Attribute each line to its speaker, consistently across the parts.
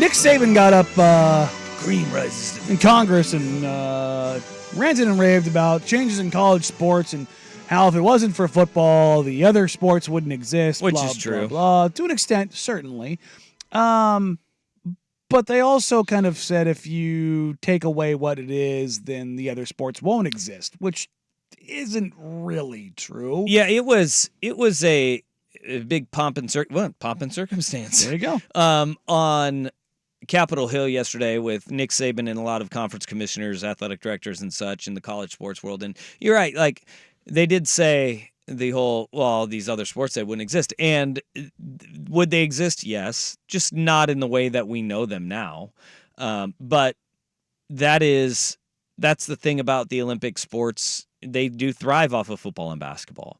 Speaker 1: Nick Saban got up
Speaker 2: Cream rises
Speaker 1: in Congress and ranted and raved about changes in college sports and how if it wasn't for football, the other sports wouldn't exist.
Speaker 2: Which
Speaker 1: blah,
Speaker 2: is true.
Speaker 1: Blah, blah. To an extent, certainly. But they also kind of said if you take away what it is, then the other sports won't exist, which isn't really true.
Speaker 2: Yeah, it was a big pomp and circumstance.
Speaker 1: There you go.
Speaker 2: On Capitol Hill yesterday with Nick Saban and a lot of conference commissioners, athletic directors, and such in the college sports world. And you're right, like they did say the whole, well, these other sports that wouldn't exist. And would they exist? Yes, just not in the way that we know them now. But that's the thing about the Olympic sports. They do thrive off of football and basketball.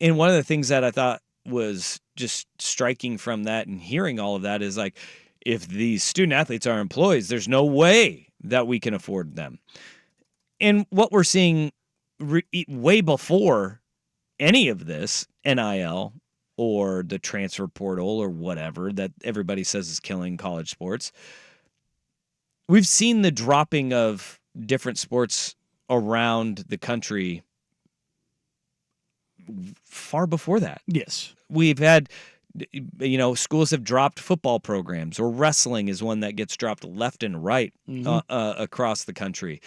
Speaker 2: And one of the things that I thought was just striking from that and hearing all of that is like, if these student athletes are employees, there's no way that we can afford them. And what we're seeing way before any of this, NIL or the transfer portal or whatever that everybody says is killing college sports, we've seen the dropping of different sports around the country far before that.
Speaker 1: Yes.
Speaker 2: We've had, schools have dropped football programs, or wrestling is one that gets dropped left and right across the country.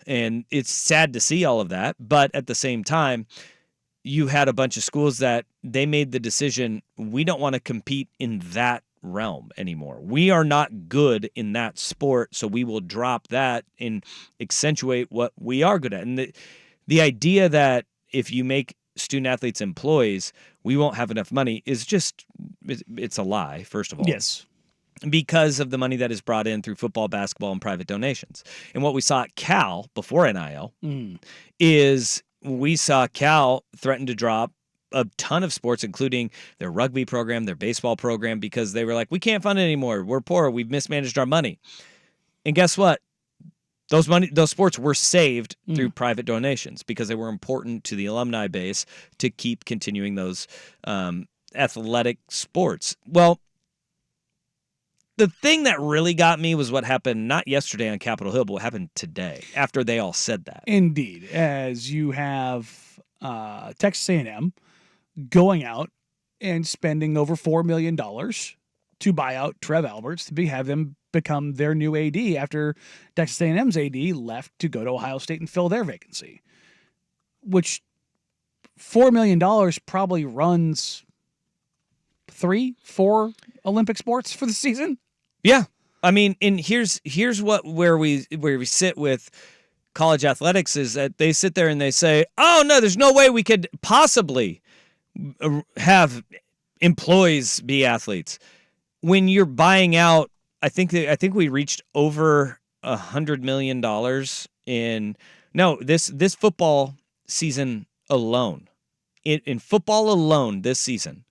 Speaker 2: And it's sad to see all of that. But at the same time, you had a bunch of schools that they made the decision, we don't want to compete in that realm anymore. We are not good in that sport, so we will drop that and accentuate what we are good at. And the idea that if you make student athletes employees, we won't have enough money is just, it's a lie, first of all.
Speaker 1: Yes.
Speaker 2: Because of the money that is brought in through football, basketball, and private donations. And what we saw at Cal before NIL is we saw Cal threaten to drop a ton of sports, including their rugby program, their baseball program, because they were like, we can't fund it anymore. We're poor. We've mismanaged our money. And guess what? Those sports were saved through private donations because they were important to the alumni base to keep continuing those athletic sports. Well, the thing that really got me was what happened not yesterday on Capitol Hill, but what happened today after they all said that.
Speaker 1: Indeed, as you have Texas A&M going out and spending over $4 million to buy out Trev Alberts to have them become their new AD after Texas A&M's AD left to go to Ohio State and fill their vacancy, which $4 million probably runs 3-4 Olympic sports for the season.
Speaker 2: Yeah. I mean, and here's where we sit with college athletics is that they sit there and they say, oh no, there's no way we could possibly have employees be athletes. When you're buying out, I think we reached over $100 million this football season alone. In football alone this season,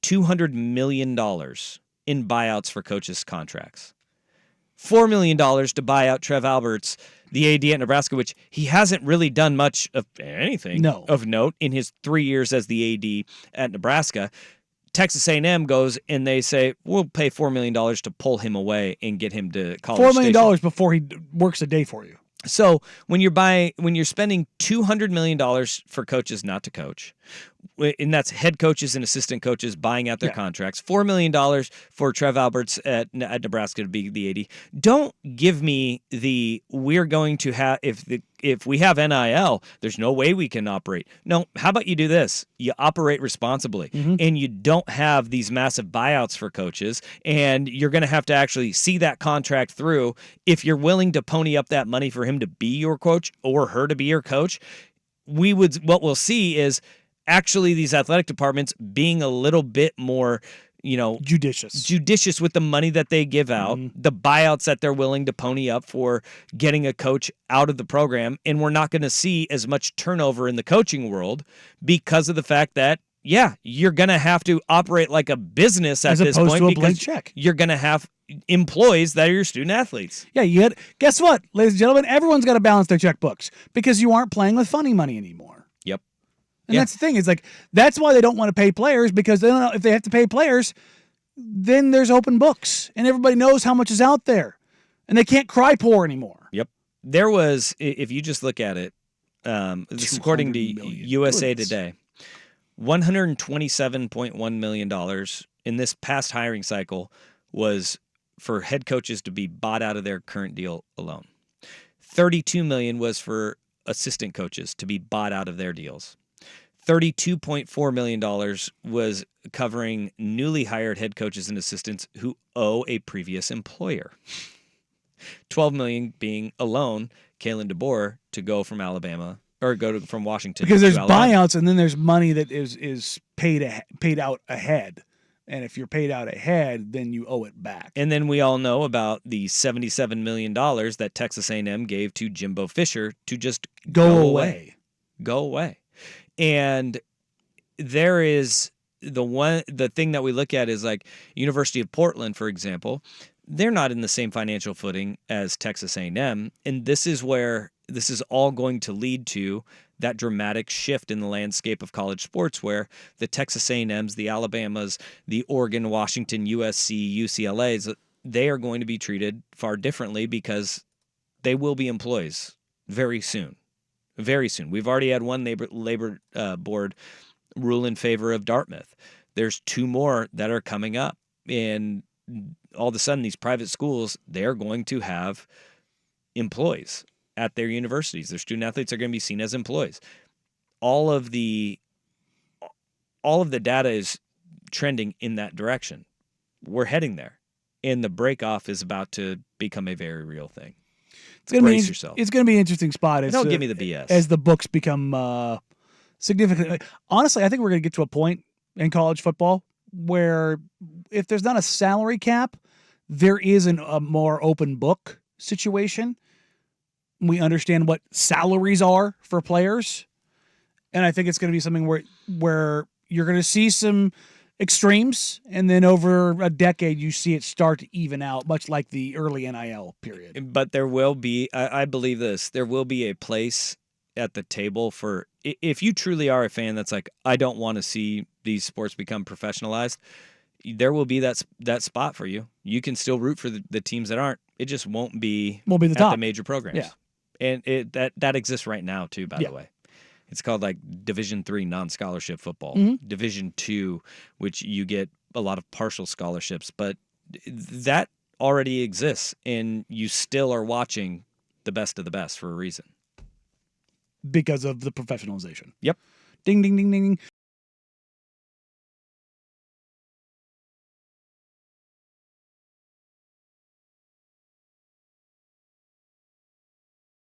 Speaker 2: $200 million in buyouts for coaches' contracts. $4 million to buy out Trev Alberts, the AD at Nebraska, which he hasn't really done much of anything of note in his 3 years as the AD at Nebraska. Texas A&M goes and they say, we'll pay $4 million to pull him away and get him to College
Speaker 1: $4 million
Speaker 2: Station.
Speaker 1: Before he works a day for you.
Speaker 2: So when you're spending $200 million for coaches not to coach, and that's head coaches and assistant coaches buying out their contracts, $4 million for Trev Alberts at Nebraska to be the AD. Don't give me we're going to have, if we have NIL, there's no way we can operate. No, how about you do this? You operate responsibly, and you don't have these massive buyouts for coaches, and you're going to have to actually see that contract through. If you're willing to pony up that money for him to be your coach or her to be your coach, what we'll see is actually these athletic departments being a little bit more, judicious with the money that they give out, the buyouts that they're willing to pony up for getting a coach out of the program. And we're not going to see as much turnover in the coaching world because of the fact that, you're going to have to operate like a business at this point
Speaker 1: to a blank check.
Speaker 2: You're going to have employees that are your student athletes.
Speaker 1: Yeah, guess what, ladies and gentlemen? Everyone's got to balance their checkbooks because you aren't playing with funny money anymore.
Speaker 2: Yep.
Speaker 1: And that's the thing. It's like, that's why they don't want to pay players, because they don't know if they have to pay players, then there's open books, and everybody knows how much is out there, and they can't cry poor anymore.
Speaker 2: Yep. There was, if you just look at it, this is according to USA Today, $127.1 million in this past hiring cycle was for head coaches to be bought out of their current deal alone. $32 million was for assistant coaches to be bought out of their deals. $32.4 million was covering newly hired head coaches and assistants who owe a previous employer. $12 million being alone, Kalen DeBoer to go from Alabama or from Washington
Speaker 1: because there's
Speaker 2: to Alabama.
Speaker 1: buyouts, and then there's money that is paid out ahead. And if you're paid out ahead, then you owe it back.
Speaker 2: And then we all know about the $77 million that Texas A&M gave to Jimbo Fisher to just go away. Go away. And there is the thing that we look at is like University of Portland, for example. They're not in the same financial footing as Texas A&M, and this is where this is all going to lead to that dramatic shift in the landscape of college sports, where the Texas A&Ms, the Alabamas, the Oregon, Washington, USC, UCLAs, they are going to be treated far differently because they will be employees very soon. Very soon. We've already had one labor board rule in favor of Dartmouth. There's 2 more that are coming up, and all of a sudden, these private schools, they're going to have employees at their universities. Their student athletes are going to be seen as employees. All of the data is trending in that direction. We're heading there, and the break-off is about to become a very real thing. Brace yourself.
Speaker 1: It's going to be an interesting spot.
Speaker 2: Don't give me the BS.
Speaker 1: As the books become significant. Honestly, I think we're going to get to a point in college football where if there's not a salary cap, there is a more open book situation. We understand what salaries are for players. And I think it's going to be something where you're going to see some extremes, and then over a decade you see it start to even out, much like the early NIL period.
Speaker 2: But there will be, I believe this, there will be a place at the table for, if you truly are a fan that's like, I don't want to see these sports become professionalized, there will be that spot for you. You can still root for the teams that aren't. It just won't be
Speaker 1: the
Speaker 2: at
Speaker 1: top.
Speaker 2: the major programs.
Speaker 1: Yeah.
Speaker 2: And that exists right now too, by the way. It's called like Division III non-scholarship football.
Speaker 1: Mm-hmm.
Speaker 2: Division II, which you get a lot of partial scholarships, but that already exists, and you still are watching the best of the best for a reason.
Speaker 1: Because of the professionalization.
Speaker 2: Yep.
Speaker 1: Ding, ding, ding, ding.